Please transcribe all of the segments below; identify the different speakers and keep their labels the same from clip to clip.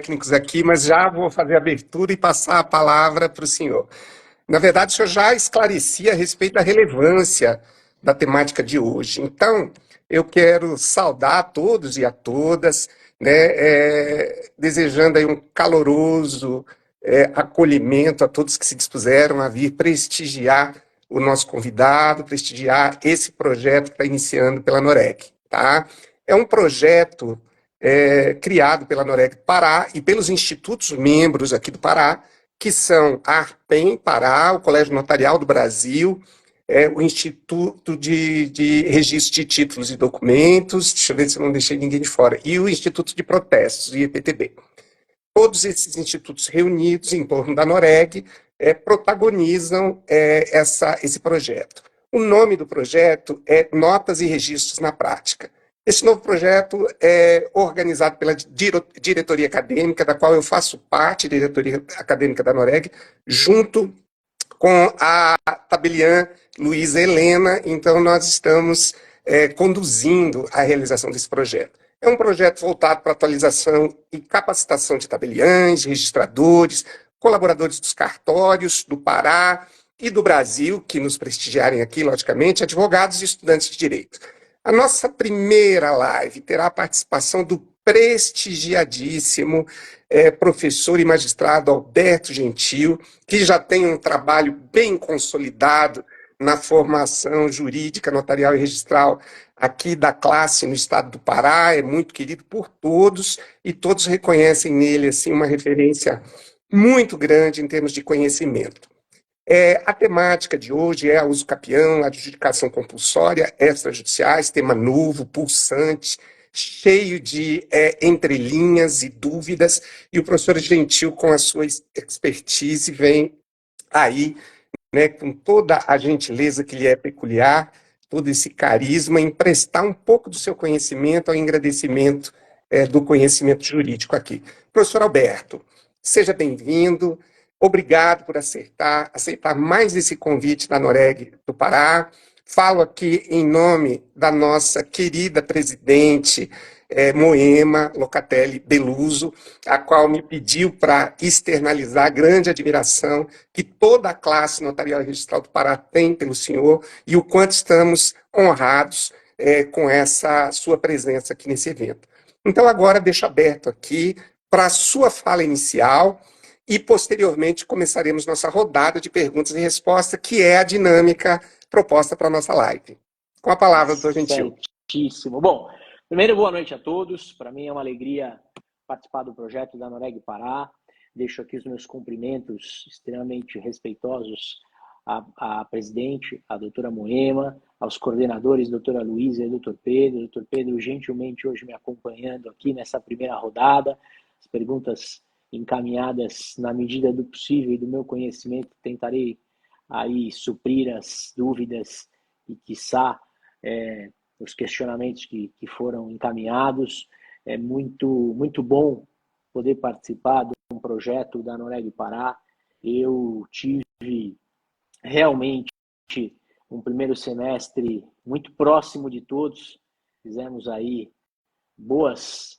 Speaker 1: técnicos aqui, mas já vou fazer a abertura e passar a palavra para o senhor. Na verdade, o senhor já esclarecia a respeito da relevância da temática de hoje. Então, eu quero saudar a todos e a todas, né, desejando aí um caloroso acolhimento a todos que se dispuseram a vir prestigiar o nosso convidado, prestigiar esse projeto que está iniciando pela Noreg. Tá? É um projeto criado pela Noreg Pará e pelos institutos membros aqui do Pará, que são a ARPEM Pará, o Colégio Notarial do Brasil, o Instituto de Registro de Títulos e Documentos, deixa eu ver se eu não deixei ninguém de fora, e o Instituto de Protestos, o IEPTB. Todos esses institutos reunidos em torno da Noreg protagonizam esse projeto. O nome do projeto é Notas e Registros na Prática. Esse novo projeto é organizado pela diretoria acadêmica, da qual eu faço parte, diretoria acadêmica da Noreg, junto com a tabeliã Luísa Helena. Então, nós estamos conduzindo a realização desse projeto. É um projeto voltado para atualização e capacitação de tabeliães, registradores, colaboradores dos cartórios do Pará e do Brasil, que nos prestigiarem aqui, logicamente, advogados e estudantes de direito. A nossa primeira live terá a participação do prestigiadíssimo professor e magistrado Alberto Gentil, que já tem um trabalho bem consolidado na formação jurídica, notarial e registral aqui da classe no estado do Pará, é muito querido por todos, e todos reconhecem nele assim, uma referência muito grande em termos de conhecimento. A temática de hoje é a uso capião, a adjudicação compulsória, extrajudiciais, tema novo, pulsante, cheio de entrelinhas e dúvidas, e o professor Gentil, com a sua expertise, vem aí, né, com toda a gentileza que lhe é peculiar, todo esse carisma, emprestar um pouco do seu conhecimento ao engrandecimento do conhecimento jurídico aqui. Professor Alberto, seja bem-vindo. Obrigado por aceitar mais esse convite da Noreg do Pará. Falo aqui em nome da nossa querida presidente Moema Locatelli Beluso, a qual me pediu para externalizar a grande admiração que toda a classe notarial e registral do Pará tem pelo senhor e o quanto estamos honrados com essa sua presença aqui nesse evento. Então, agora deixo aberto aqui para a sua fala inicial, e, posteriormente, começaremos nossa rodada de perguntas e respostas, que é a dinâmica proposta para a nossa live. Com a palavra, doutor Gentil.
Speaker 2: Certíssimo. Bom, primeiro, boa noite a todos. Para mim é uma alegria participar do projeto da Noreg Pará. Deixo aqui os meus cumprimentos extremamente respeitosos à presidente, à doutora Moema, aos coordenadores, doutora Luísa e doutor Pedro. Doutor Pedro, gentilmente, hoje me acompanhando aqui nessa primeira rodada. As perguntas encaminhadas na medida do possível e do meu conhecimento, tentarei aí suprir as dúvidas e, quiçá, os questionamentos que foram encaminhados. É muito bom poder participar de um projeto da Noreg Pará. Eu tive realmente um primeiro semestre muito próximo de todos. Fizemos aí boas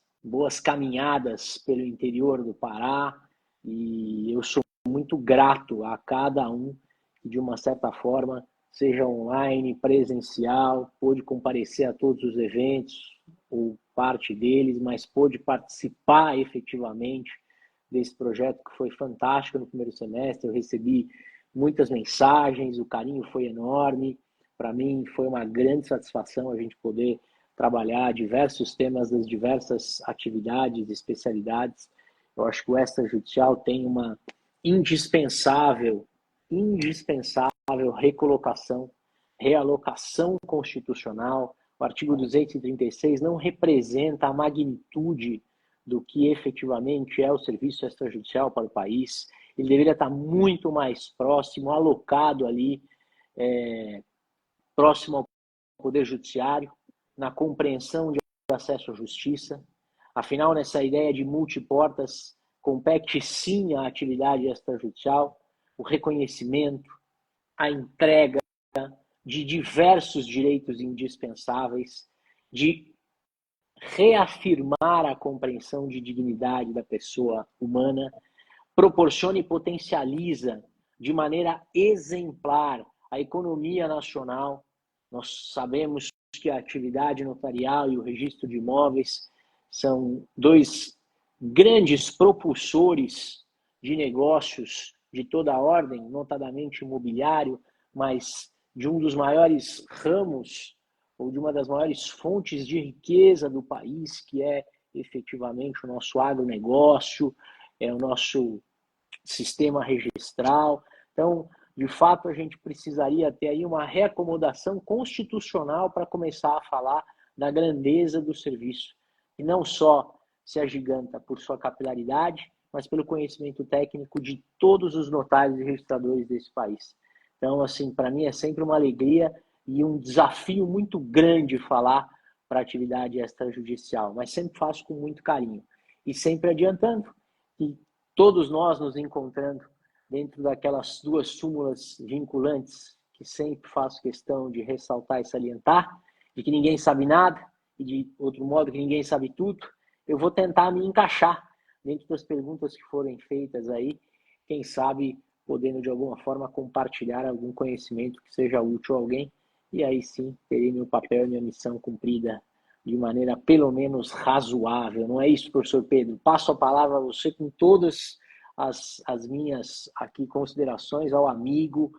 Speaker 2: caminhadas pelo interior do Pará, e eu sou muito grato a cada um que, de uma certa forma, seja online, presencial, pôde comparecer a todos os eventos, ou parte deles, mas pôde participar efetivamente desse projeto, que foi fantástico no primeiro semestre. Eu recebi muitas mensagens, o carinho foi enorme. Para mim foi uma grande satisfação a gente poder trabalhar diversos temas das diversas atividades e especialidades. Eu acho que o extrajudicial tem uma indispensável recolocação, realocação constitucional. O artigo 236 não representa a magnitude do que efetivamente é o serviço extrajudicial para o país. Ele deveria estar muito mais próximo, alocado ali, próximo ao Poder Judiciário, na compreensão de acesso à justiça. Afinal, nessa ideia de multiportas, compete sim à atividade extrajudicial o reconhecimento, a entrega de diversos direitos indispensáveis, de reafirmar a compreensão de dignidade da pessoa humana, proporciona e potencializa de maneira exemplar a economia nacional. Nós sabemos que a atividade notarial e o registro de imóveis são dois grandes propulsores de negócios de toda a ordem, notadamente imobiliário, mas de um dos maiores ramos ou de uma das maiores fontes de riqueza do país, que é efetivamente o nosso agronegócio, é o nosso sistema registral. Então, de fato, a gente precisaria ter aí uma reacomodação constitucional para começar a falar da grandeza do serviço, e não só se agiganta por sua capilaridade, mas pelo conhecimento técnico de todos os notários e registradores desse país. Então, assim, para mim é sempre uma alegria e um desafio muito grande falar para a atividade extrajudicial, mas sempre faço com muito carinho e sempre adiantando que todos nós nos encontrando dentro daquelas duas súmulas vinculantes que sempre faço questão de ressaltar e salientar, de que ninguém sabe nada e de outro modo que ninguém sabe tudo, eu vou tentar me encaixar dentro das perguntas que forem feitas aí, quem sabe podendo de alguma forma compartilhar algum conhecimento que seja útil a alguém, e aí sim terei meu papel e minha missão cumprida de maneira pelo menos razoável. Não é isso, professor Pedro? Passo a palavra a você com todas as minhas aqui considerações ao amigo,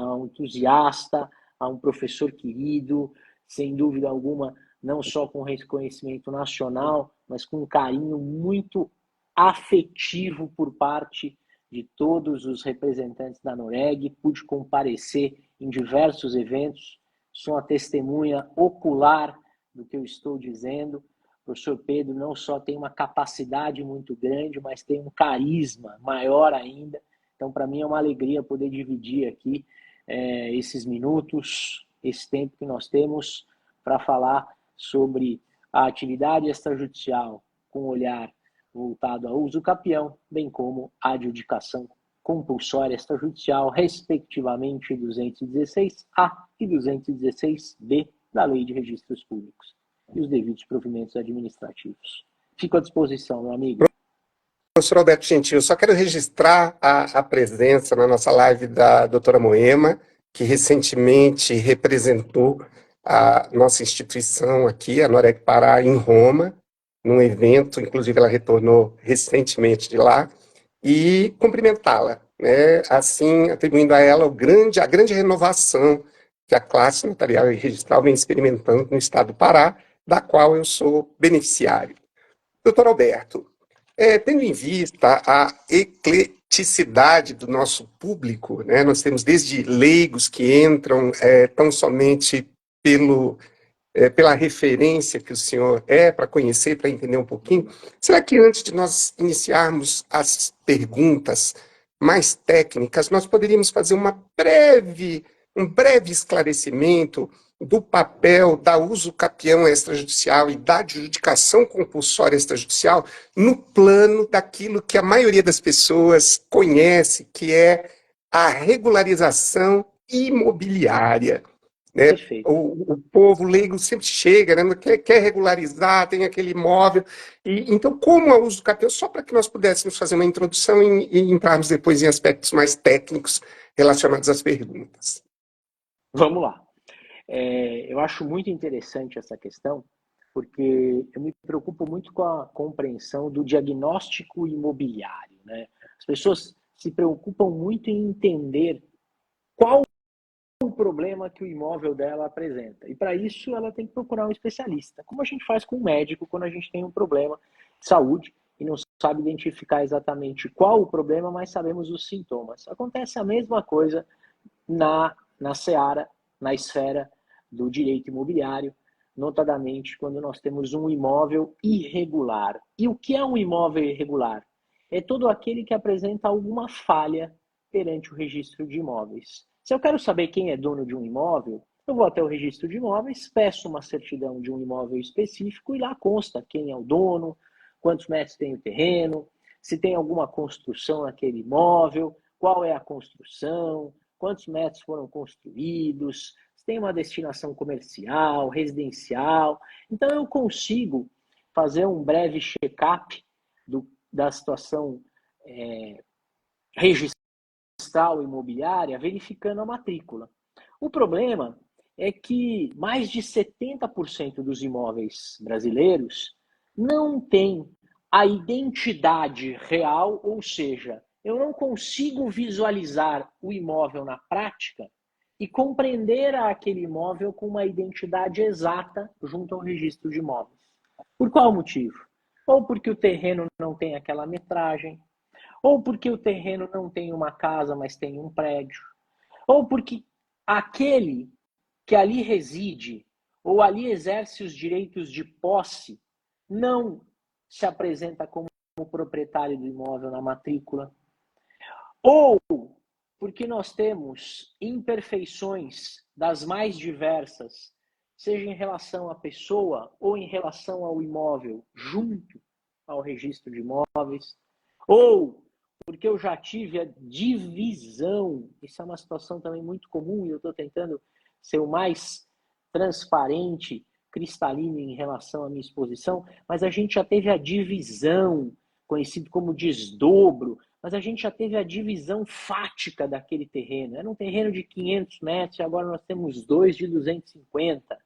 Speaker 2: ao entusiasta, a um professor querido, sem dúvida alguma, não só com reconhecimento nacional, mas com um carinho muito afetivo por parte de todos os representantes da Noreg. Pude comparecer em diversos eventos, sou uma testemunha ocular do que eu estou dizendo. O professor Pedro não só tem uma capacidade muito grande, mas tem um carisma maior ainda. Então, para mim é uma alegria poder dividir aqui esses minutos, esse tempo que nós temos para falar sobre a atividade extrajudicial com olhar voltado ao uso capião, bem como a adjudicação compulsória extrajudicial, respectivamente 216A e 216B da Lei de Registros Públicos e os devidos provimentos administrativos. Fico à disposição, meu amigo.
Speaker 1: Professor Alberto Gentil, eu só quero registrar a presença na nossa live da doutora Moema, que recentemente representou a nossa instituição aqui, a Noreg Pará, em Roma, num evento, inclusive ela retornou recentemente de lá, e cumprimentá-la, né? Assim, atribuindo a ela a grande renovação que a classe notarial e registral vem experimentando no estado do Pará, da qual eu sou beneficiário. Doutor Alberto, tendo em vista a ecleticidade do nosso público, né, nós temos desde leigos que entram tão somente pela referência que o senhor para conhecer, para entender um pouquinho. Será que antes de nós iniciarmos as perguntas mais técnicas, nós poderíamos fazer um breve esclarecimento do papel da uso capião extrajudicial e da adjudicação compulsória extrajudicial no plano daquilo que a maioria das pessoas conhece, que é a regularização imobiliária, né?
Speaker 2: Perfeito.
Speaker 1: O povo leigo sempre chega, né? Quer regularizar, tem aquele imóvel. Então, como a uso capião, só para que nós pudéssemos fazer uma introdução e entrarmos depois em aspectos mais técnicos relacionados às perguntas.
Speaker 2: Vamos lá. Eu acho muito interessante essa questão, porque eu me preocupo muito com a compreensão do diagnóstico imobiliário, né? As pessoas se preocupam muito em entender qual o problema que o imóvel dela apresenta. E para isso ela tem que procurar um especialista, como a gente faz com um médico quando a gente tem um problema de saúde e não sabe identificar exatamente qual o problema, mas sabemos os sintomas. Acontece a mesma coisa na seara, na esfera do direito imobiliário, notadamente quando nós temos um imóvel irregular. E o que é um imóvel irregular? É todo aquele que apresenta alguma falha perante o registro de imóveis. Se eu quero saber quem é dono de um imóvel, eu vou até o registro de imóveis, peço uma certidão de um imóvel específico e lá consta quem é o dono, quantos metros tem o terreno, se tem alguma construção naquele imóvel, qual é a construção, quantos metros foram construídos, tem uma destinação comercial, residencial. Então eu consigo fazer um breve check-up da situação registral imobiliária, verificando a matrícula. O problema é que mais de 70% dos imóveis brasileiros não têm a identidade real, ou seja, eu não consigo visualizar o imóvel na prática e compreender aquele imóvel com uma identidade exata junto ao registro de imóveis. Por qual motivo? Ou porque o terreno não tem aquela metragem, ou porque o terreno não tem uma casa, mas tem um prédio, ou porque aquele que ali reside ou ali exerce os direitos de posse não se apresenta como proprietário do imóvel na matrícula, ou porque nós temos imperfeições das mais diversas, seja em relação à pessoa ou em relação ao imóvel, junto ao registro de imóveis, ou porque eu já tive a divisão, isso é uma situação também muito comum e eu estou tentando ser o mais transparente, cristalino em relação à minha exposição, mas a gente já teve a divisão, conhecido como desdobro, mas a gente já teve a divisão fática daquele terreno. Era um terreno de 500 metros e agora nós temos dois de 250.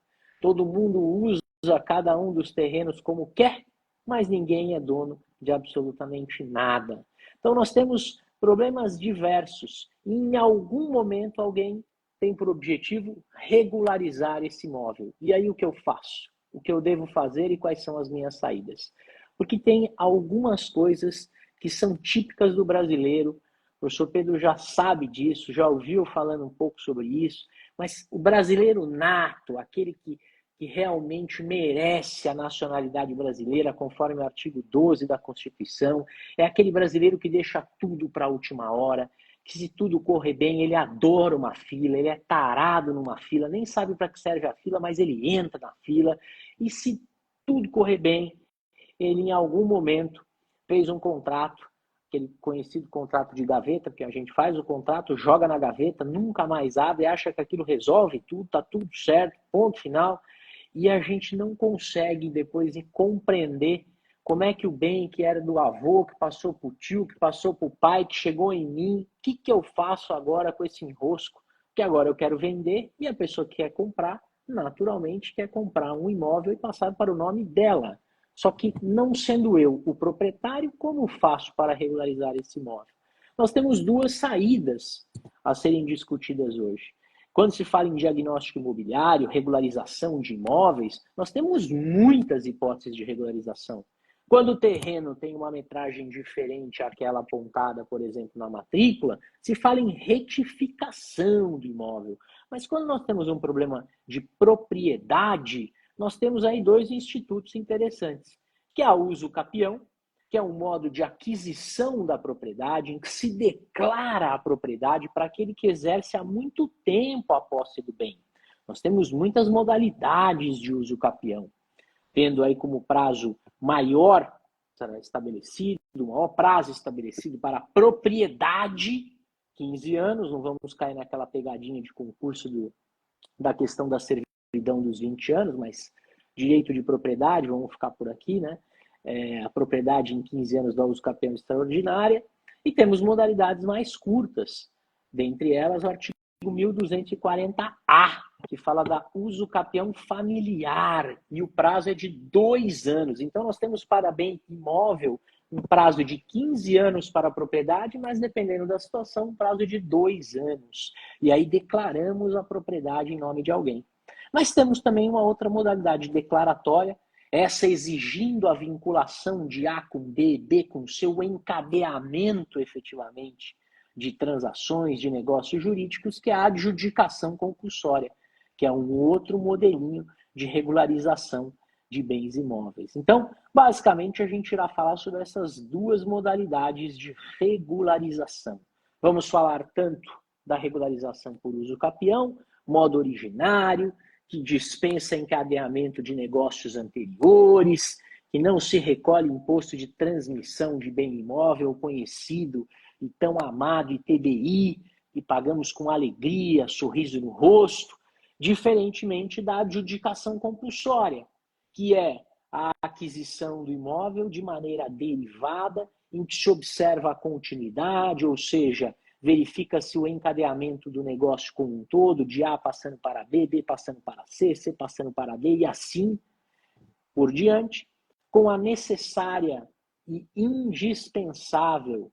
Speaker 2: Todo mundo usa cada um dos terrenos como quer, mas ninguém é dono de absolutamente nada. Então nós temos problemas diversos. E em algum momento alguém tem por objetivo regularizar esse imóvel. E aí o que eu faço? O que eu devo fazer e quais são as minhas saídas? Porque tem algumas coisas que são típicas do brasileiro. O professor Pedro já sabe disso, já ouviu falando um pouco sobre isso, mas o brasileiro nato, aquele que realmente merece a nacionalidade brasileira, conforme o artigo 12 da Constituição, é aquele brasileiro que deixa tudo para a última hora, que se tudo correr bem, ele adora uma fila, ele é tarado numa fila, nem sabe para que serve a fila, mas ele entra na fila, e se tudo correr bem, ele em algum momento fez um contrato, aquele conhecido contrato de gaveta, porque a gente faz o contrato, joga na gaveta, nunca mais abre, acha que aquilo resolve tudo, está tudo certo, ponto final, e a gente não consegue depois compreender como é que o bem que era do avô, que passou para o tio, que passou para o pai, que chegou em mim, o que eu faço agora com esse enrosco? Que agora eu quero vender e a pessoa que quer comprar, naturalmente, quer comprar um imóvel e passar para o nome dela. Só que não sendo eu o proprietário, como faço para regularizar esse imóvel? Nós temos duas saídas a serem discutidas hoje. Quando se fala em diagnóstico imobiliário, regularização de imóveis, nós temos muitas hipóteses de regularização. Quando o terreno tem uma metragem diferente àquela apontada, por exemplo, na matrícula, se fala em retificação do imóvel. Mas quando nós temos um problema de propriedade, nós temos aí dois institutos interessantes, que é a uso capião, que é um modo de aquisição da propriedade, em que se declara a propriedade para aquele que exerce há muito tempo a posse do bem. Nós temos muitas modalidades de uso capião, tendo aí como prazo maior estabelecido, maior prazo estabelecido para a propriedade, 15 anos, não vamos cair naquela pegadinha de concurso da questão da servidão dos 20 anos, mas direito de propriedade, vamos ficar por aqui, né? A propriedade em 15 anos da uso capião extraordinária, e temos modalidades mais curtas, dentre elas o artigo 1240A, que fala da uso capião familiar, e o prazo é de 2 anos. Então nós temos para bem imóvel um prazo de 15 anos para a propriedade, mas dependendo da situação, um prazo de 2 anos. E aí declaramos a propriedade em nome de alguém. Mas temos também uma outra modalidade declaratória, essa exigindo a vinculação de A com B, B com C, o encadeamento efetivamente de transações, de negócios jurídicos, que é a adjudicação compulsória, que é um outro modelinho de regularização de bens imóveis. Então, basicamente, a gente irá falar sobre essas duas modalidades de regularização. Vamos falar tanto da regularização por uso capião, modo originário, que dispensa encadeamento de negócios anteriores, que não se recolhe imposto de transmissão de bem imóvel, conhecido e tão amado ITBI, que pagamos com alegria, sorriso no rosto, diferentemente da adjudicação compulsória, que é a aquisição do imóvel de maneira derivada, em que se observa a continuidade, ou seja, verifica-se o encadeamento do negócio como um todo, de A passando para B, B passando para C, C passando para D, e assim por diante, com a necessária e indispensável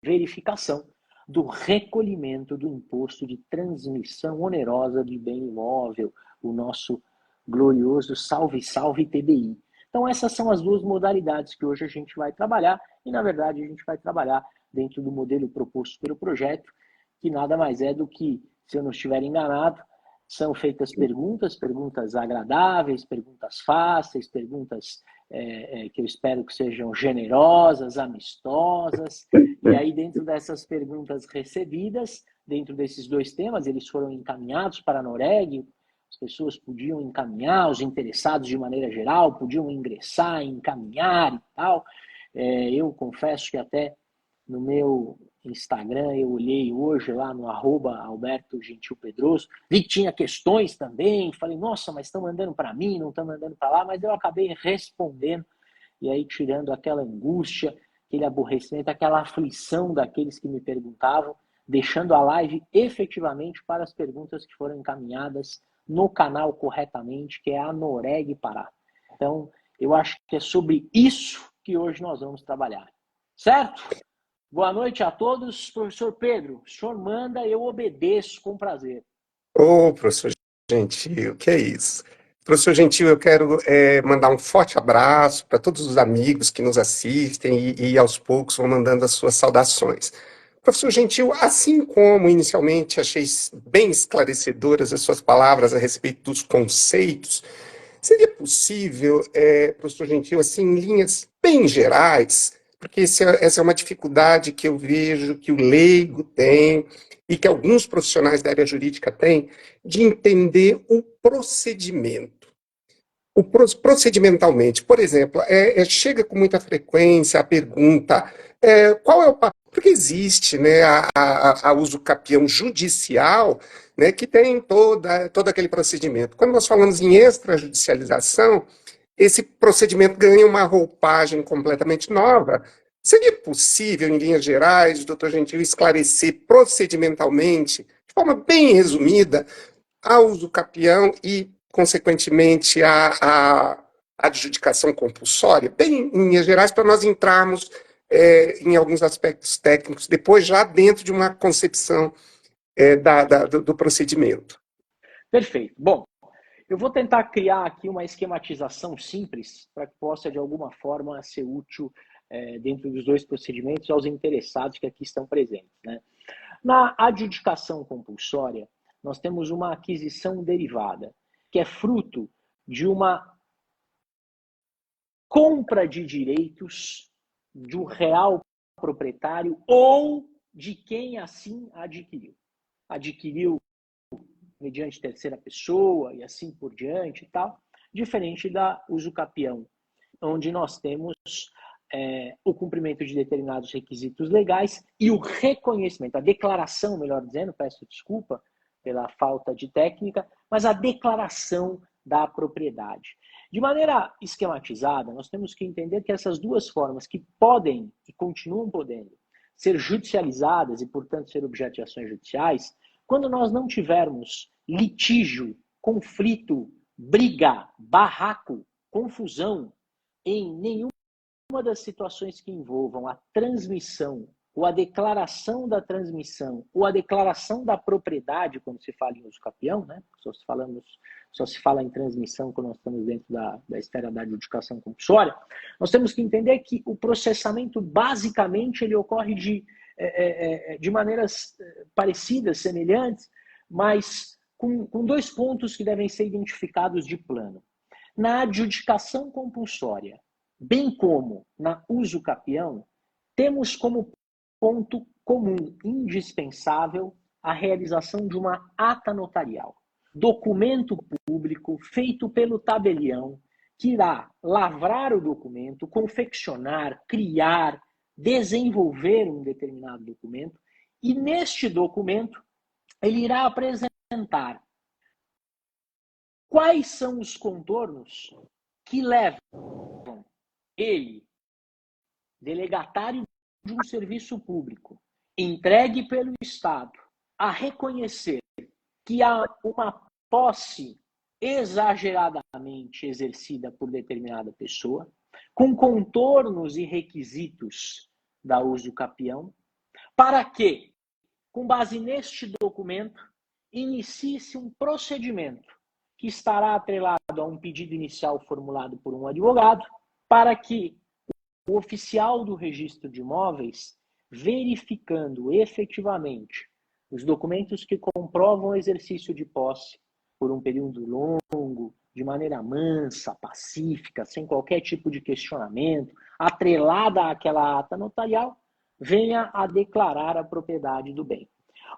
Speaker 2: verificação do recolhimento do imposto de transmissão onerosa de bem imóvel, o nosso glorioso salve, salve TBI. Então essas são as duas modalidades que hoje a gente vai trabalhar, e na verdade a gente vai trabalhar dentro do modelo proposto pelo projeto, que nada mais é do que, se eu não estiver enganado, são feitas perguntas agradáveis, perguntas fáceis, perguntas que eu espero que sejam generosas, amistosas. E aí, dentro dessas perguntas recebidas, dentro desses dois temas, eles foram encaminhados para a Noreg, as pessoas podiam encaminhar, os interessados de maneira geral, podiam ingressar, encaminhar e tal. Eu confesso que até no meu Instagram, eu olhei hoje lá no @AlbertoGentilPedroso, vi que tinha questões também, falei, nossa, mas estão mandando para mim, não estão mandando para lá, mas eu acabei respondendo, e aí tirando aquela angústia, aquele aborrecimento, aquela aflição daqueles que me perguntavam, deixando a live efetivamente para as perguntas que foram encaminhadas no canal corretamente, que é a Noreg Pará. Então, eu acho que é sobre isso que hoje nós vamos trabalhar. Certo? Boa noite a todos. Professor Pedro, o senhor manda, eu obedeço com prazer.
Speaker 1: Ô, professor Gentil, que é isso? Professor Gentil, eu quero mandar um forte abraço para todos os amigos que nos assistem e aos poucos vão mandando as suas saudações. Professor Gentil, assim como inicialmente achei bem esclarecedoras as suas palavras a respeito dos conceitos, seria possível, professor Gentil, assim, em linhas bem gerais, porque essa é uma dificuldade que eu vejo que o leigo tem e que alguns profissionais da área jurídica têm, de entender o procedimento. Procedimentalmente, por exemplo, chega com muita frequência a pergunta qual é o papel, porque existe né, a usucapião judicial, né, que tem todo aquele procedimento. Quando nós falamos em extrajudicialização, esse procedimento ganha uma roupagem completamente nova. Seria possível, em linhas gerais, doutor Gentil, esclarecer procedimentalmente, de forma bem resumida, a usucapião e, consequentemente, a adjudicação compulsória, bem em linhas gerais, para nós entrarmos em alguns aspectos técnicos, depois já dentro de uma concepção do procedimento.
Speaker 2: Perfeito. Bom, eu vou tentar criar aqui uma esquematização simples para que possa, de alguma forma, ser útil dentro dos dois procedimentos aos interessados que aqui estão presentes. Né? Na adjudicação compulsória, nós temos uma aquisição derivada, que é fruto de uma compra de direitos de um real proprietário ou de quem assim adquiriu. Adquiriu mediante terceira pessoa e assim por diante e tal, diferente da usucapião, onde nós temos o cumprimento de determinados requisitos legais e o reconhecimento, a declaração, melhor dizendo, peço desculpa pela falta de técnica, mas a declaração da propriedade. De maneira esquematizada, nós temos que entender que essas duas formas que podem e continuam podendo ser judicializadas e, portanto, ser objeto de ações judiciais, quando nós não tivermos litígio, conflito, briga, barraco, confusão em nenhuma das situações que envolvam a transmissão ou a declaração da transmissão ou a declaração da propriedade, quando se fala em usucapião, né? Só se fala em transmissão quando nós estamos dentro da esfera da adjudicação compulsória, nós temos que entender que o processamento, basicamente, ele ocorre de maneiras parecidas, semelhantes, mas com dois pontos que devem ser identificados de plano. Na adjudicação compulsória, bem como na usucapião, temos como ponto comum indispensável a realização de uma ata notarial, documento público feito pelo tabelião que irá lavrar o documento, confeccionar, criar, desenvolver um determinado documento, e neste documento ele irá apresentar apresentar quais são os contornos que levam ele, delegatário de um serviço público, entregue pelo Estado, a reconhecer que há uma posse exageradamente exercida por determinada pessoa, com contornos e requisitos da uso capião, para que, com base neste documento, inicie-se um procedimento que estará atrelado a um pedido inicial formulado por um advogado, para que o oficial do registro de imóveis, verificando efetivamente os documentos que comprovam o exercício de posse por um período longo, de maneira mansa, pacífica, sem qualquer tipo de questionamento, atrelada àquela ata notarial, venha a declarar a propriedade do bem.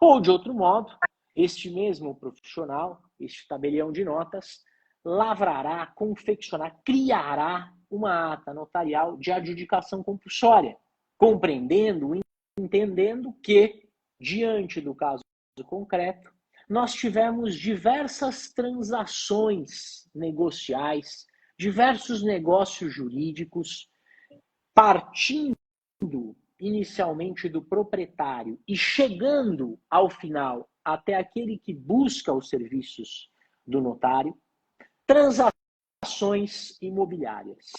Speaker 2: Ou, de outro modo, este mesmo profissional, este tabelião de notas, lavrará, confeccionará, criará uma ata notarial de adjudicação compulsória, compreendendo, entendendo que, diante do caso concreto, nós tivemos diversas transações negociais, diversos negócios jurídicos, partindo inicialmente do proprietário e chegando ao final até aquele que busca os serviços do notário, transações imobiliárias,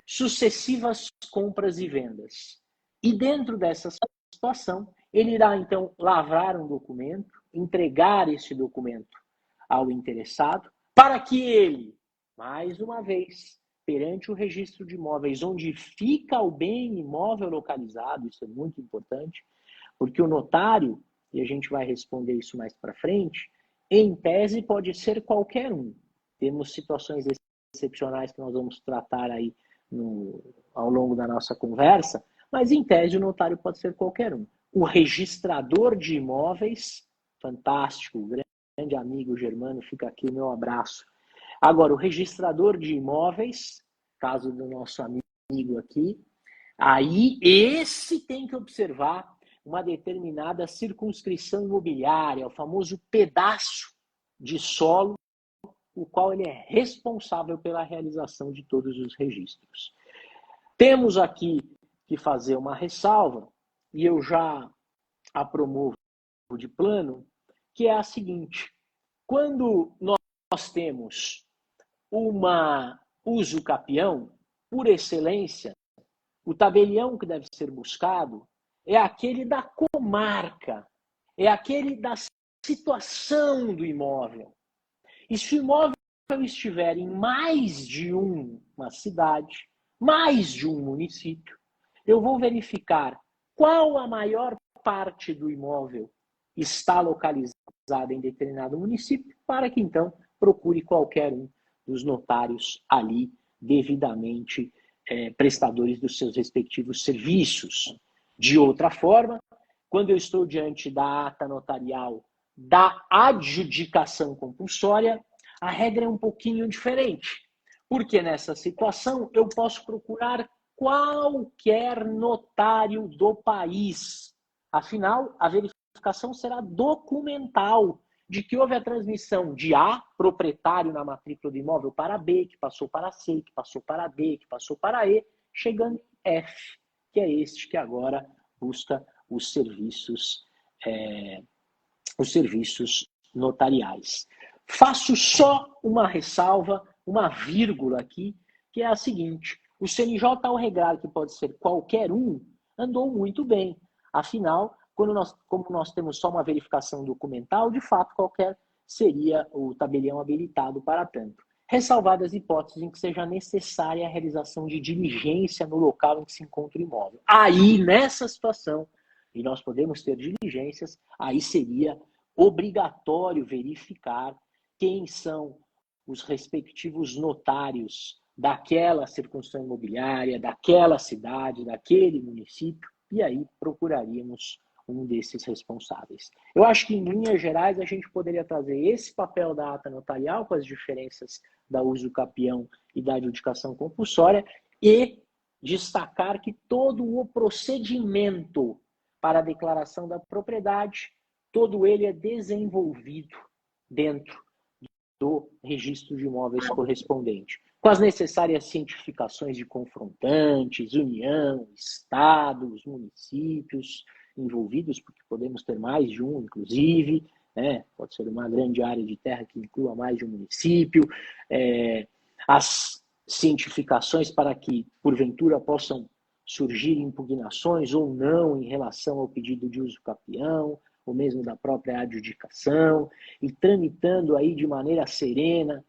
Speaker 2: sucessivas compras e vendas. E dentro dessa situação, ele irá então lavrar um documento, entregar esse documento ao interessado, para que ele, mais uma vez, perante o registro de imóveis, onde fica o bem imóvel localizado, isso é muito importante, porque o notário, e a gente vai responder isso mais para frente, em tese pode ser qualquer um. Temos situações excepcionais que nós vamos tratar aí ao longo da nossa conversa, mas em tese o notário pode ser qualquer um. O registrador de imóveis, fantástico, grande amigo Germano, fica aqui o meu abraço. Agora, o registrador de imóveis, caso do nosso amigo aqui, aí esse tem que observar uma determinada circunscrição imobiliária, o famoso pedaço de solo, o qual ele é responsável pela realização de todos os registros. Temos aqui que fazer uma ressalva, e eu já a promovo de plano, que é a seguinte: quando nós temos uma uso capião, por excelência, o tabelião que deve ser buscado é aquele da comarca, é aquele da situação do imóvel. E se o imóvel estiver em mais de uma cidade, mais de um município, eu vou verificar qual a maior parte do imóvel está localizada em determinado município, para que então procure qualquer um dos notários ali devidamente prestadores dos seus respectivos serviços. De outra forma, quando eu estou diante da ata notarial da adjudicação compulsória, a regra é um pouquinho diferente, porque nessa situação eu posso procurar qualquer notário do país. Afinal, a verificação será documental de que houve a transmissão de A, proprietário na matrícula do imóvel, para B, que passou para C, que passou para D, que passou para E, chegando em F, que é este que agora busca os serviços notariais. Faço só uma ressalva, uma vírgula aqui, que é a seguinte: o CNJ, ao regrar que pode ser qualquer um, andou muito bem. Afinal, como nós temos só uma verificação documental, de fato, qualquer seria o tabelião habilitado para tanto. Ressalvadas hipóteses em que seja necessária a realização de diligência no local em que se encontra o imóvel. Aí, nessa situação, e nós podemos ter diligências, aí seria obrigatório verificar quem são os respectivos notários daquela circunstância imobiliária, daquela cidade, daquele município, e aí procuraríamos um desses responsáveis. Eu acho que, em linhas gerais, a gente poderia trazer esse papel da ata notarial, com as diferenças da uso capião e da adjudicação compulsória, e destacar que todo o procedimento para a declaração da propriedade, todo ele é desenvolvido dentro do registro de imóveis correspondente, com as necessárias cientificações de confrontantes, União, Estados, municípios envolvidos, porque podemos ter mais de um, inclusive, né? Pode ser uma grande área de terra que inclua mais de um município, as cientificações para que, porventura, possam surgir impugnações ou não em relação ao pedido de uso capião, ou mesmo da própria adjudicação, e tramitando aí de maneira serena,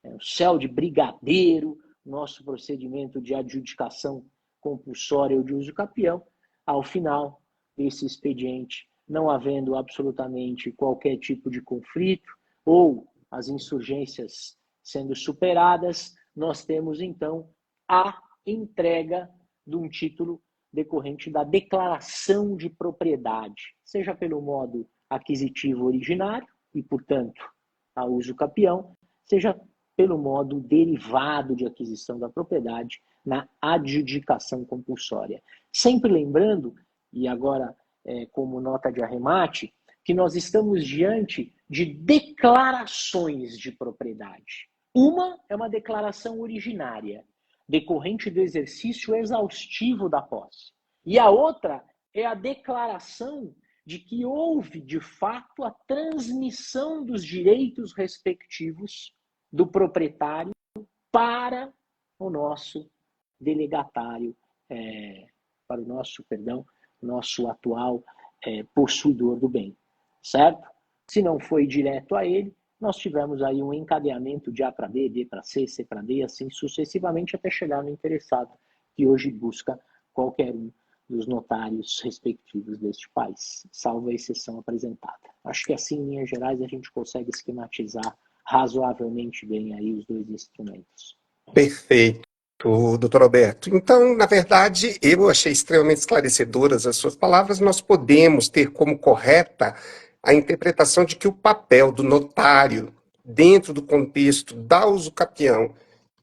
Speaker 2: o céu de brigadeiro, nosso procedimento de adjudicação compulsória ou de uso capião, ao final desse expediente, não havendo absolutamente qualquer tipo de conflito, ou as insurgências sendo superadas, nós temos então a entrega de um título decorrente da declaração de propriedade, seja pelo modo aquisitivo originário, e, portanto, a uso capião, seja pelo modo derivado de aquisição da propriedade na adjudicação compulsória. Sempre lembrando, e agora como nota de arremate, que nós estamos diante de declarações de propriedade. Uma é uma declaração originária, decorrente do exercício exaustivo da posse. E a outra é a declaração de que houve, de fato, a transmissão dos direitos respectivos do proprietário para o nosso delegatário, para o nosso atual possuidor do bem, certo? Se não foi direto a ele, nós tivemos aí um encadeamento de A para B, B para C, C para D, assim sucessivamente até chegar no interessado, que hoje busca qualquer um dos notários respectivos deste país, salvo a exceção apresentada. Acho que assim, em linhas gerais, a gente consegue esquematizar razoavelmente bem aí os dois instrumentos.
Speaker 1: Perfeito, doutor Alberto. Então, na verdade, eu achei extremamente esclarecedoras as suas palavras. Nós podemos ter como correta a interpretação de que o papel do notário, dentro do contexto da usucapião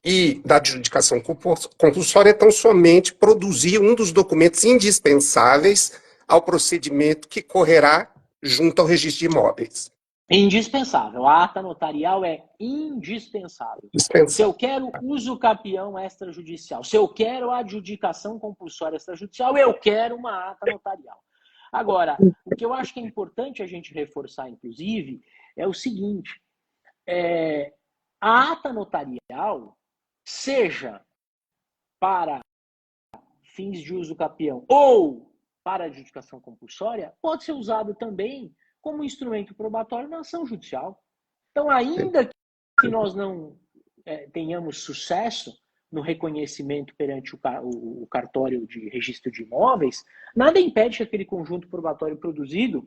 Speaker 1: e da adjudicação compulsória, é tão somente produzir um dos documentos indispensáveis ao procedimento que correrá junto ao registro de imóveis.
Speaker 2: Indispensável. A ata notarial é indispensável. Se eu quero uso capião extrajudicial, se eu quero adjudicação compulsória extrajudicial, eu quero uma ata notarial. Agora, o que eu acho que é importante a gente reforçar, inclusive, é o seguinte: a ata notarial, seja para fins de uso capião ou para adjudicação compulsória, pode ser usado também como instrumento probatório na ação judicial. Então, ainda que nós não tenhamos sucesso no reconhecimento perante o cartório de registro de imóveis, nada impede que aquele conjunto probatório produzido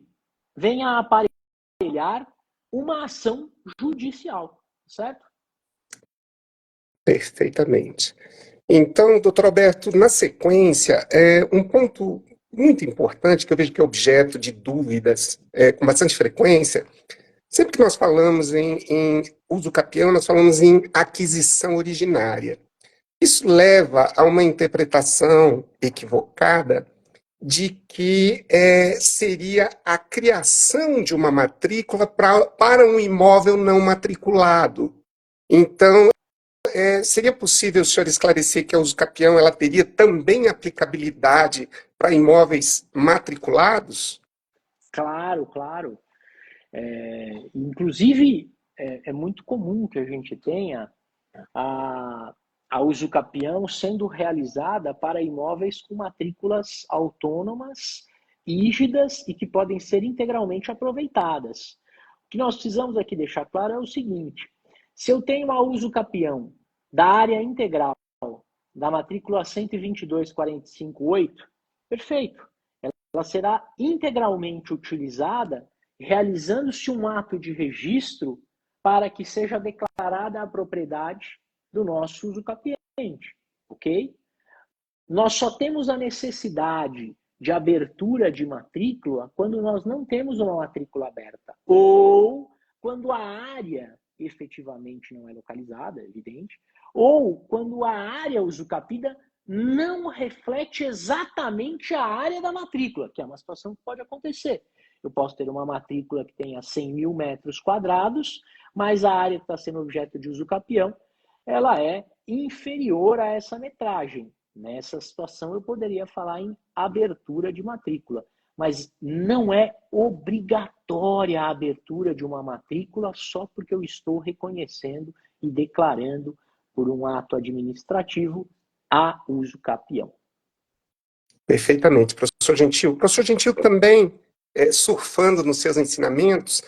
Speaker 2: venha a aparelhar uma ação judicial, certo?
Speaker 1: Perfeitamente. Então, doutor Alberto, na sequência, um ponto muito importante que eu vejo que é objeto de dúvidas com bastante frequência, sempre que nós falamos em uso capião, nós falamos em aquisição originária. Isso leva a uma interpretação equivocada de que seria a criação de uma matrícula para um imóvel não matriculado. Então, seria possível o senhor esclarecer que a usucapião ela teria também aplicabilidade para imóveis matriculados?
Speaker 2: Claro, claro. Inclusive, é muito comum que a gente tenha a usucapião sendo realizada para imóveis com matrículas autônomas, rígidas e que podem ser integralmente aproveitadas. O que nós precisamos aqui deixar claro é o seguinte: se eu tenho a usucapião da área integral da matrícula 122.45.8, perfeito. Ela será integralmente utilizada realizando-se um ato de registro para que seja declarada a propriedade do nosso usucapiente, ok? Nós só temos a necessidade de abertura de matrícula quando nós não temos uma matrícula aberta, ou quando a área efetivamente não é localizada, é evidente, ou quando a área usucapida não reflete exatamente a área da matrícula, que é uma situação que pode acontecer. eu posso ter uma matrícula que tenha 100 mil metros quadrados, mas a área que está sendo objeto de uso capião, ela é inferior a essa metragem. Nessa situação, eu poderia falar em abertura de matrícula, mas não é obrigatória a abertura de uma matrícula só porque eu estou reconhecendo e declarando por um ato administrativo a uso capião.
Speaker 1: Perfeitamente, professor Gentil. Professor Gentil também, surfando nos seus ensinamentos,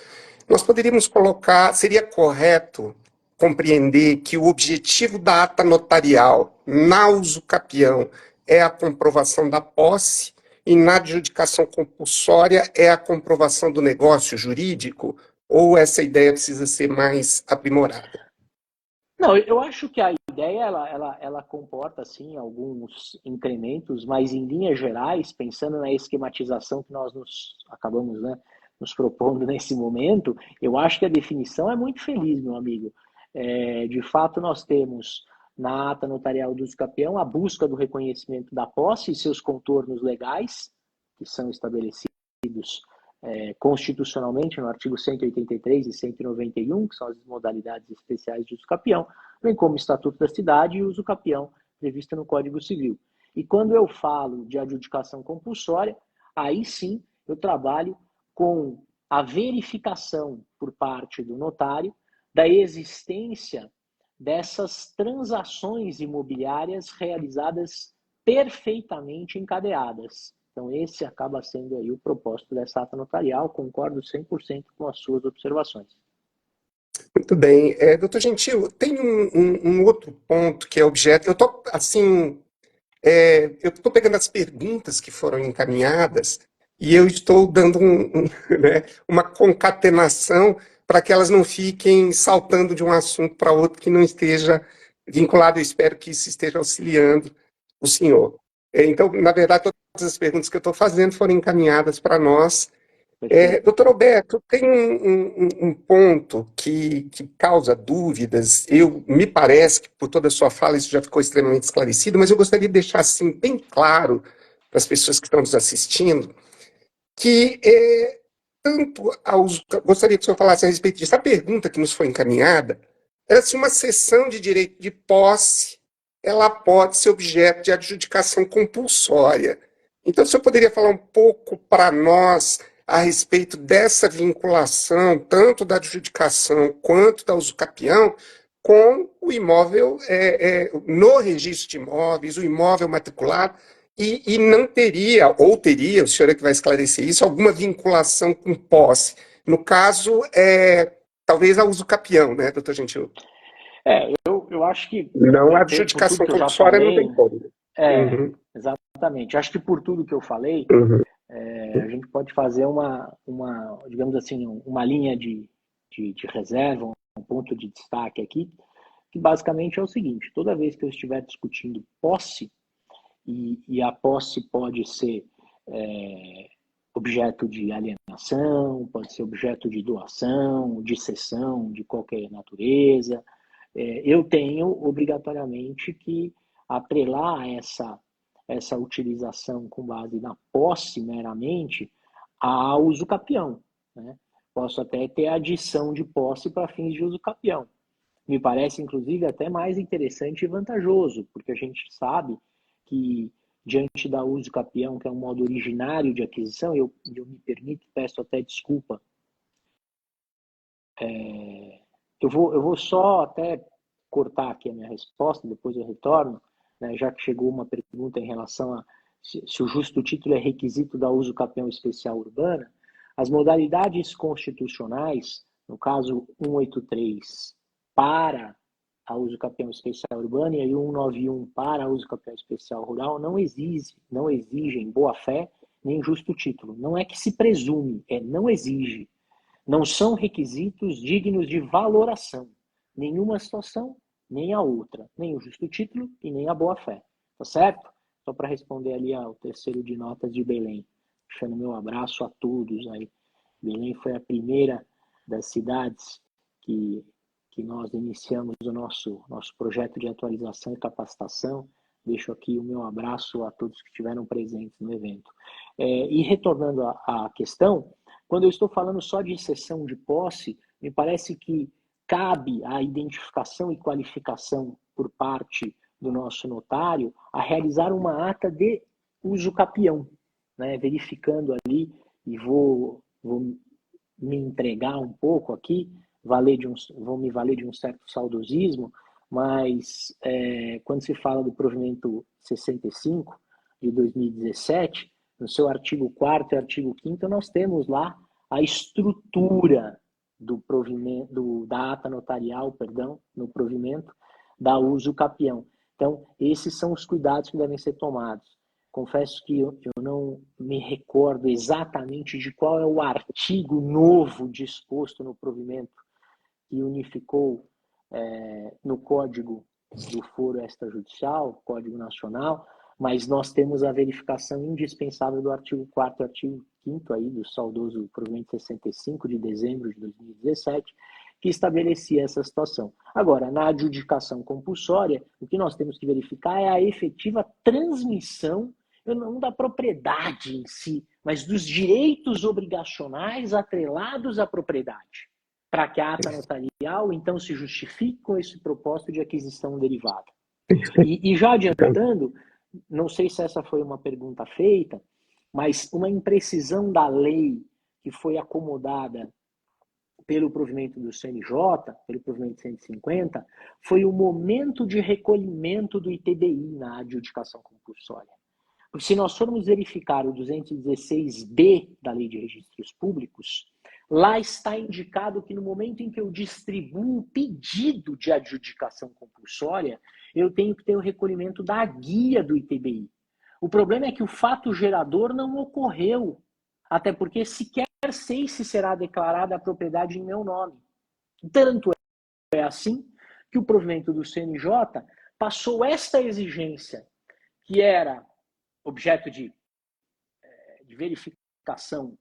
Speaker 1: nós poderíamos colocar, seria correto compreender que o objetivo da ata notarial na uso capião é a comprovação da posse e na adjudicação compulsória é a comprovação do negócio jurídico, ou essa ideia precisa ser mais aprimorada?
Speaker 2: Não, eu acho que a ideia ela comporta sim alguns incrementos, mas em linhas gerais, pensando na esquematização que nós acabamos, né, nos propondo nesse momento, eu acho que a definição é muito feliz, meu amigo. De fato, nós temos na ata notarial do uso capião a busca do reconhecimento da posse e seus contornos legais, que são estabelecidos constitucionalmente no artigo 183 e 191, que são as modalidades especiais de uso capião, bem como o Estatuto da Cidade e o uso capião previsto no Código Civil. E quando eu falo de adjudicação compulsória, aí sim eu trabalho com a verificação por parte do notário da existência dessas transações imobiliárias realizadas perfeitamente encadeadas. Então, esse acaba sendo aí o propósito dessa ata notarial, concordo 100% com as suas observações.
Speaker 1: Muito bem. Doutor Gentil, tem um outro ponto que é objeto. Eu estou, assim, eu estou pegando as perguntas que foram encaminhadas e eu estou dando né, uma concatenação para que elas não fiquem saltando de um assunto para outro que não esteja vinculado. Eu espero que isso esteja auxiliando o senhor. Então, na verdade, todas as perguntas que eu estou fazendo foram encaminhadas para nós. Doutor Alberto, tem um ponto que causa dúvidas. Me parece que por toda a sua fala isso já ficou extremamente esclarecido, mas eu gostaria de deixar assim bem claro para as pessoas que estão nos assistindo que gostaria que o senhor falasse a respeito disso. A pergunta que nos foi encaminhada era se uma cessão de direito de posse ela pode ser objeto de adjudicação compulsória. Então, o senhor poderia falar um pouco para nós a respeito dessa vinculação, tanto da adjudicação quanto da usucapião, com o imóvel no registro de imóveis, o imóvel matriculado, e não teria, ou teria, o senhor é que vai esclarecer isso, alguma vinculação com posse. No caso, talvez a usucapião, né, doutor Gentil?
Speaker 2: Eu acho que,
Speaker 1: não, a
Speaker 2: por tudo
Speaker 1: adjudicação
Speaker 2: que eu já
Speaker 1: compulsória não tem
Speaker 2: falei,
Speaker 1: como. Uhum,
Speaker 2: exatamente. Acho que por tudo que eu falei,
Speaker 1: uhum.
Speaker 2: a gente pode fazer digamos assim, uma linha de reserva, um ponto de destaque aqui, que basicamente é o seguinte: toda vez que eu estiver discutindo posse, e a posse pode ser objeto de alienação, pode ser objeto de doação, de cessão de qualquer natureza, eu tenho obrigatoriamente que atrelar essa utilização com base na posse meramente a uso capião, né? Posso até ter adição de posse para fins de uso capião. Me parece, inclusive, até mais interessante e vantajoso, porque a gente sabe que, diante da uso capião, que é um modo originário de aquisição, eu me permito, peço até desculpa, eu vou só até cortar aqui a minha resposta, depois eu retorno, né, já que chegou uma pergunta em relação a se o justo título é requisito da uso capião especial urbana. As modalidades constitucionais, no caso 183, para a uso capião especial urbana e 191 para a uso capião especial rural, não exigem boa-fé nem justo título. Não é que se presume, não exige. Não são requisitos dignos de valoração. Nenhuma situação, nem a outra. Nem o justo título e nem a boa-fé. Tá certo? Só para responder ali ao terceiro de notas de Belém. Deixando meu abraço a todos aí. Belém foi a primeira das cidades que nós iniciamos o nosso projeto de atualização e capacitação. Deixo aqui o meu abraço a todos que estiveram presentes no evento. E retornando à questão, Quando eu estou falando só de cessão de posse, me parece que cabe a identificação e qualificação por parte do nosso notário a realizar uma ata de uso capião, né? Verificando ali, e vou me entregar um pouco aqui, vou me valer de um certo saudosismo, mas quando se fala do provimento 65 de 2017, no seu artigo 4º e artigo 5º, nós temos lá a estrutura do provimento, da ata notarial, perdão, no provimento, da uso capião. Então, esses são os cuidados que devem ser tomados. Confesso que eu não me recordo exatamente de qual é o artigo novo disposto no provimento que unificou no Código do Foro Extrajudicial, Código Nacional, mas nós temos a verificação indispensável do artigo 4º e artigo 5º aí, do saudoso provimento 65 de dezembro de 2017, que estabelecia essa situação. Agora, na adjudicação compulsória, o que nós temos que verificar é a efetiva transmissão, não da propriedade em si, mas dos direitos obrigacionais atrelados à propriedade, para que a ata notarial, então, se justifique com esse propósito de aquisição derivada. E já adiantando, não sei se essa foi uma pergunta feita, mas uma imprecisão da lei que foi acomodada pelo provimento do CNJ, pelo provimento 150, foi o momento de recolhimento do ITBI na adjudicação compulsória. Porque se nós formos verificar o 216B da Lei de Registros Públicos, lá está indicado que no momento em que eu distribuo o pedido de adjudicação compulsória, eu tenho que ter o recolhimento da guia do ITBI. O problema é que o fato gerador não ocorreu, até porque sequer sei se será declarada a propriedade em meu nome. Tanto é assim que o provimento do CNJ passou esta exigência, que era objeto de verificação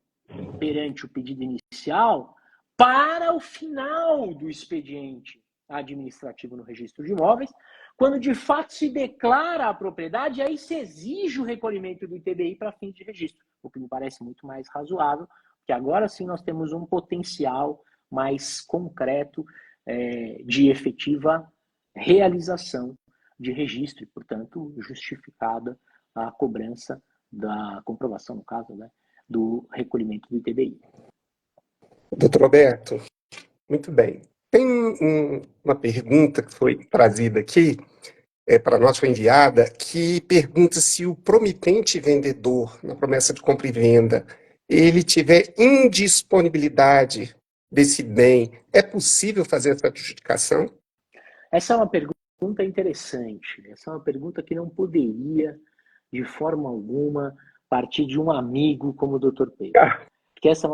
Speaker 2: perante o pedido inicial, para o final do expediente administrativo no registro de imóveis, quando de fato se declara a propriedade, aí se exige o recolhimento do ITBI para fins de registro, o que me parece muito mais razoável, porque agora sim nós temos um potencial mais concreto de efetiva realização de registro e, portanto, justificada a cobrança da comprovação, no caso, né, do recolhimento do ITBI.
Speaker 1: Doutor Roberto, muito bem. Tem uma pergunta que foi trazida aqui, para nós foi enviada, que pergunta se o promitente vendedor, na promessa de compra e venda, ele tiver indisponibilidade desse bem, é possível fazer essa adjudicação?
Speaker 2: Essa é uma pergunta interessante. Essa é uma pergunta que não poderia, de forma alguma, partir de um amigo como o Dr. Pedro. Porque essa é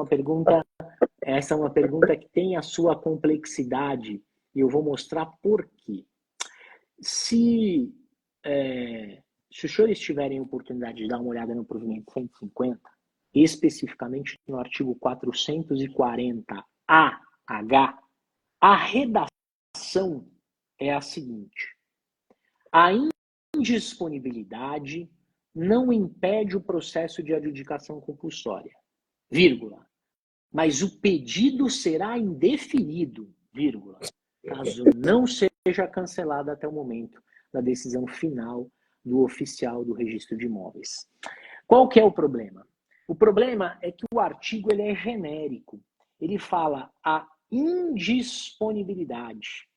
Speaker 2: uma pergunta que tem a sua complexidade e eu vou mostrar por quê. Se os senhores tiverem oportunidade de dar uma olhada no provimento 150, especificamente no artigo 440-AH, a redação é a seguinte: a indisponibilidade não impede o processo de adjudicação compulsória, vírgula, mas o pedido será indeferido, vírgula, caso não seja cancelado até o momento da decisão final do oficial do registro de imóveis. Qual que é o problema? O problema é que o artigo ele é genérico. Ele fala a indisponibilidade.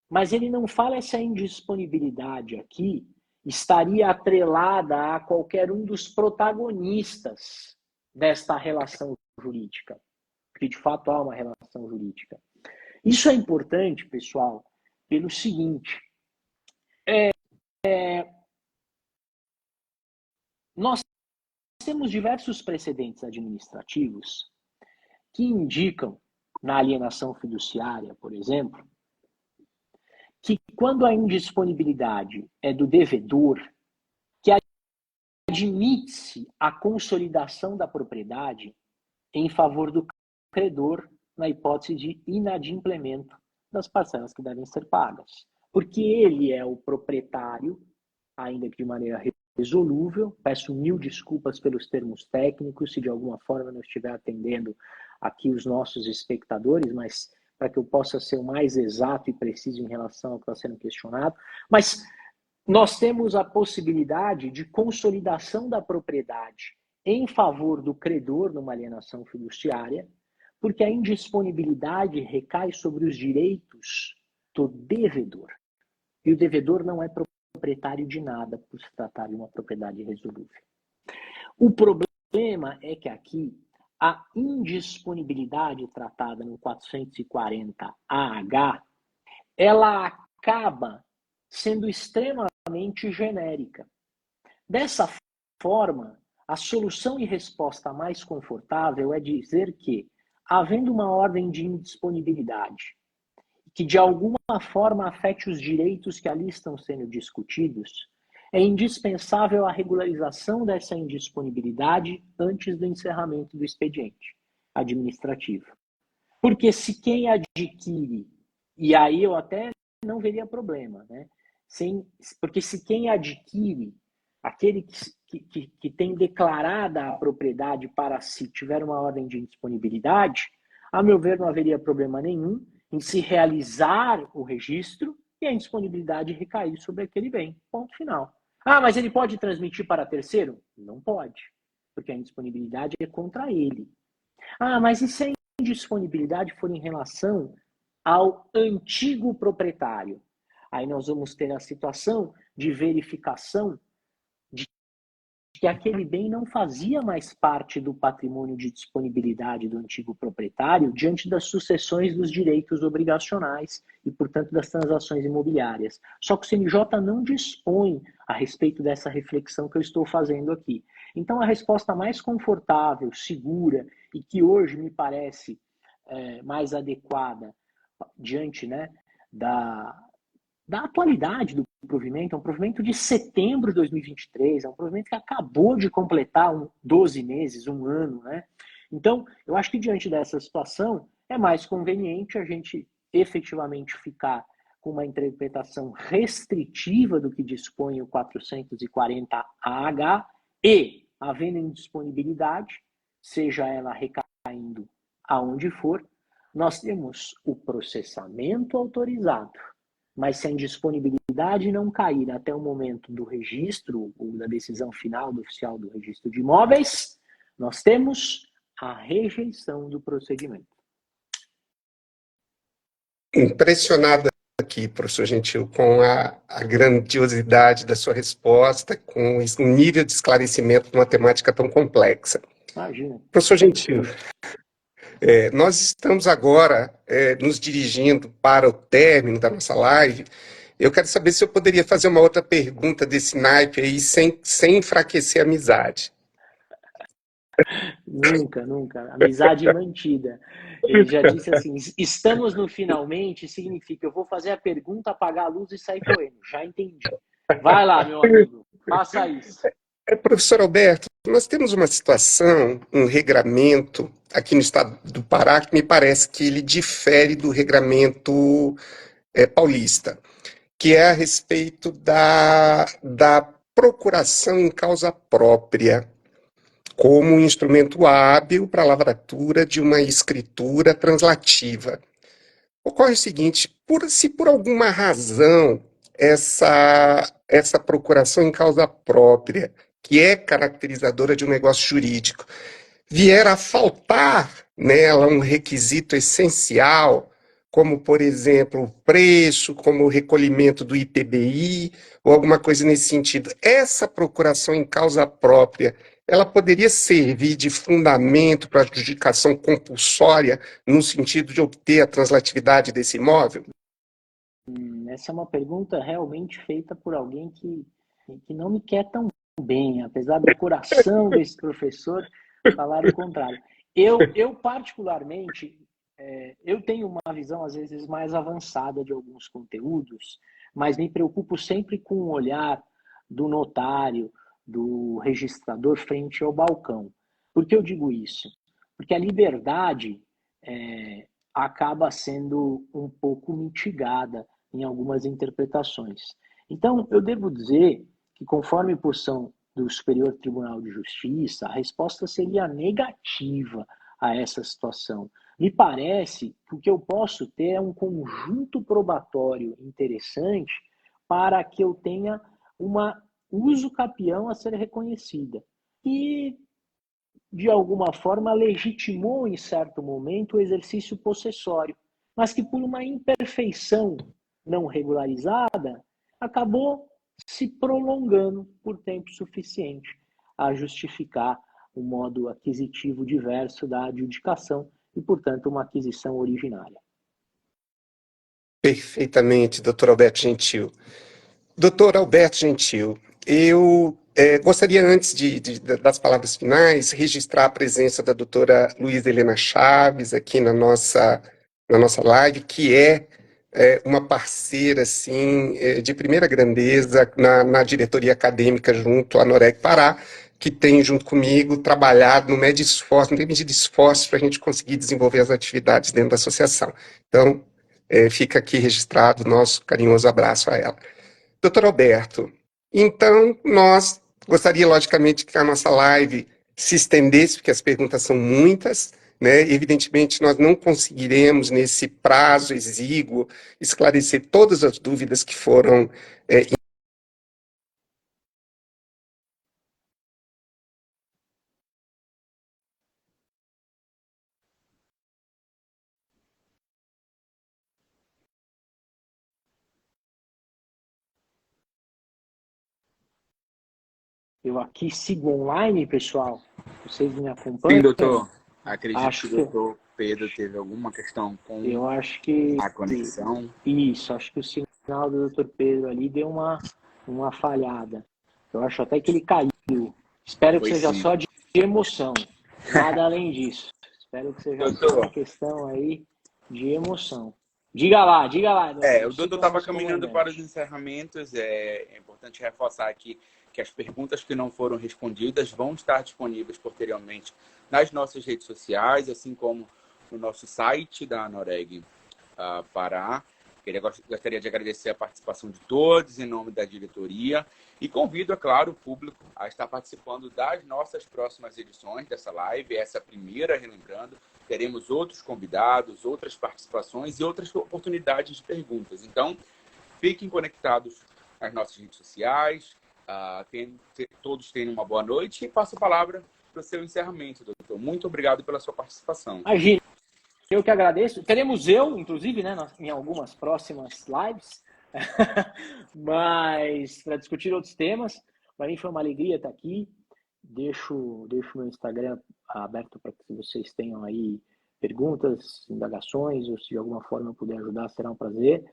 Speaker 2: Mas ele não fala essa indisponibilidade aqui estaria atrelada a qualquer um dos protagonistas desta relação jurídica. Porque, de fato, há uma relação jurídica. Isso é importante, pessoal, pelo seguinte. Nós temos diversos precedentes administrativos que indicam, na alienação fiduciária, por exemplo, que quando a indisponibilidade é do devedor, que admite-se a consolidação da propriedade em favor do credor na hipótese de inadimplemento das parcelas que devem ser pagas. Porque ele é o proprietário, ainda que de maneira resolúvel. Peço mil desculpas pelos termos técnicos, se de alguma forma eu não estiver atendendo aqui os nossos espectadores, mas para que eu possa ser o mais exato e preciso em relação ao que está sendo questionado. Mas nós temos a possibilidade de consolidação da propriedade em favor do credor numa alienação fiduciária, porque a indisponibilidade recai sobre os direitos do devedor. E o devedor não é proprietário de nada por se tratar de uma propriedade resolúvel. O problema é que aqui a indisponibilidade tratada no 440-AH, ela acaba sendo extremamente genérica. Dessa forma, a solução e resposta mais confortável é dizer que, havendo uma ordem de indisponibilidade que de alguma forma afete os direitos que ali estão sendo discutidos, é indispensável a regularização dessa indisponibilidade antes do encerramento do expediente administrativo. Porque se quem adquire, e aí eu até não veria problema, né? Porque se quem adquire, aquele que tem declarada a propriedade para si, tiver uma ordem de indisponibilidade, a meu ver não haveria problema nenhum em se realizar o registro e a indisponibilidade recair sobre aquele bem. Ponto final. Ah, mas ele pode transmitir para terceiro? Não pode, porque a indisponibilidade é contra ele. Ah, mas e se a indisponibilidade for em relação ao antigo proprietário? Aí nós vamos ter a situação de verificação de que aquele bem não fazia mais parte do patrimônio de disponibilidade do antigo proprietário diante das sucessões dos direitos obrigacionais e, portanto, das transações imobiliárias. Só que o CNJ não dispõe a respeito dessa reflexão que eu estou fazendo aqui. Então, a resposta mais confortável, segura e que hoje me parece mais adequada diante, né, da atualidade do provimento, é um provimento de setembro de 2023, é um provimento que acabou de completar 12 meses, um ano, né? Então, eu acho que diante dessa situação, é mais conveniente a gente efetivamente ficar com uma interpretação restritiva do que dispõe o 440-AH e, havendo indisponibilidade, seja ela recaindo aonde for, nós temos o processamento autorizado. Mas se a indisponibilidade não cair até o momento do registro ou da decisão final do oficial do registro de imóveis, nós temos a rejeição do procedimento.
Speaker 1: Impressionado aqui, professor Gentil, com a grandiosidade da sua resposta, com o nível de esclarecimento de uma temática tão complexa.
Speaker 2: Imagina.
Speaker 1: Professor Gentil, nós estamos agora nos dirigindo para o término da nossa live. Eu quero saber se eu poderia fazer uma outra pergunta desse naipe aí, sem enfraquecer a amizade.
Speaker 2: Nunca, nunca. Amizade mantida. Ele já disse assim, estamos no finalmente, significa eu vou fazer a pergunta, apagar a luz e sair correndo. Já entendi. Vai lá, meu amigo, faça isso.
Speaker 1: Professor Alberto, nós temos uma situação, um regramento aqui no estado do Pará que me parece que ele difere do regramento paulista, que é a respeito da procuração em causa própria, como um instrumento hábil para a lavratura de uma escritura translativa. Ocorre o seguinte, se por alguma razão essa procuração em causa própria, que é caracterizadora de um negócio jurídico, vier a faltar nela um requisito essencial, como, por exemplo, o preço, como o recolhimento do ITBI, ou alguma coisa nesse sentido, essa procuração em causa própria, ela poderia servir de fundamento para a adjudicação compulsória no sentido de obter a translatividade desse imóvel?
Speaker 2: Essa é uma pergunta realmente feita por alguém que não me quer tão bem, apesar do coração desse professor falar o contrário. Eu particularmente, eu tenho uma visão às vezes mais avançada de alguns conteúdos, mas me preocupo sempre com o olhar do notário, do registrador frente ao balcão. Por que eu digo isso? Porque a liberdade acaba sendo um pouco mitigada em algumas interpretações. Então, eu devo dizer que, conforme posição do Superior Tribunal de Justiça, a resposta seria negativa a essa situação. Me parece que o que eu posso ter é um conjunto probatório interessante para que eu tenha uma uso capião a ser reconhecida. E, de alguma forma, legitimou em certo momento o exercício possessório, mas que por uma imperfeição não regularizada, acabou se prolongando por tempo suficiente a justificar um modo aquisitivo diverso da adjudicação e, portanto, uma aquisição originária.
Speaker 1: Perfeitamente, doutor Alberto Gentil. Doutor Alberto Gentil, eu gostaria, antes das palavras finais, registrar a presença da doutora Luísa Helena Chaves aqui na nossa live, que é uma parceira assim, de primeira grandeza na diretoria acadêmica junto à Noreg Pará, que tem, junto comigo, trabalhado no médio esforço, no medido de esforço para a gente conseguir desenvolver as atividades dentro da associação. Então, fica aqui registrado o nosso carinhoso abraço a ela. Doutor Alberto, então nós gostaria, logicamente, que a nossa live se estendesse, porque as perguntas são muitas, né? Evidentemente, nós não conseguiremos, nesse prazo exíguo, esclarecer todas as dúvidas que foram
Speaker 2: Eu aqui sigo online, pessoal. Vocês me acompanham?
Speaker 3: Sim, doutor. Acredito
Speaker 2: Acho
Speaker 3: que o doutor Pedro teve alguma questão com
Speaker 2: Eu acho que
Speaker 3: a conexão.
Speaker 2: isso, acho que o sinal do Dr. Pedro ali deu uma falhada. Eu acho até que ele caiu. Espero que
Speaker 3: Pois
Speaker 2: seja
Speaker 3: sim.
Speaker 2: só de emoção, nada além disso. Espero que seja só
Speaker 3: Doutor.
Speaker 2: uma questão aí de emoção. Diga lá, doutor.
Speaker 3: O doutor estava caminhando para os encerramentos. É importante reforçar aqui que as perguntas que não foram respondidas vão estar disponíveis posteriormente nas nossas redes sociais, assim como no nosso site da Noreg Pará. Gostaria de agradecer a participação de todos em nome da diretoria e convido, é claro, o público a estar participando das nossas próximas edições dessa live, essa primeira, relembrando. Teremos outros convidados, outras participações e outras oportunidades de perguntas. Então, fiquem conectados nas nossas redes sociais, todos tenham uma boa noite e passo a palavra para o seu encerramento, doutor. Muito obrigado pela sua participação.
Speaker 2: Imagina. Eu que agradeço. Teremos inclusive, né, em algumas próximas lives, mas para discutir outros temas. Para mim foi uma alegria estar aqui. Deixo meu Instagram aberto para que vocês tenham aí perguntas, indagações, ou se de alguma forma eu puder ajudar, será um prazer.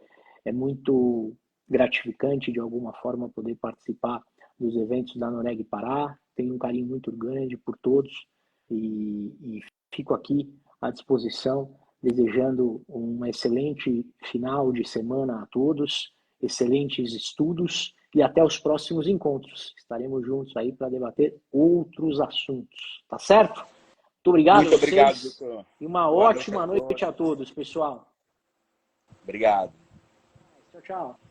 Speaker 2: É muito gratificante, de alguma forma, poder participar dos eventos da Noreg Pará. Tenho um carinho muito grande por todos e fico aqui à disposição, desejando um excelente final de semana a todos, excelentes estudos e até os próximos encontros. Estaremos juntos aí para debater outros assuntos. Tá certo? Muito obrigado.
Speaker 3: Muito obrigado, doutor.
Speaker 2: E uma ótima noite a todos, pessoal.
Speaker 3: Obrigado.
Speaker 2: Tchau, tchau.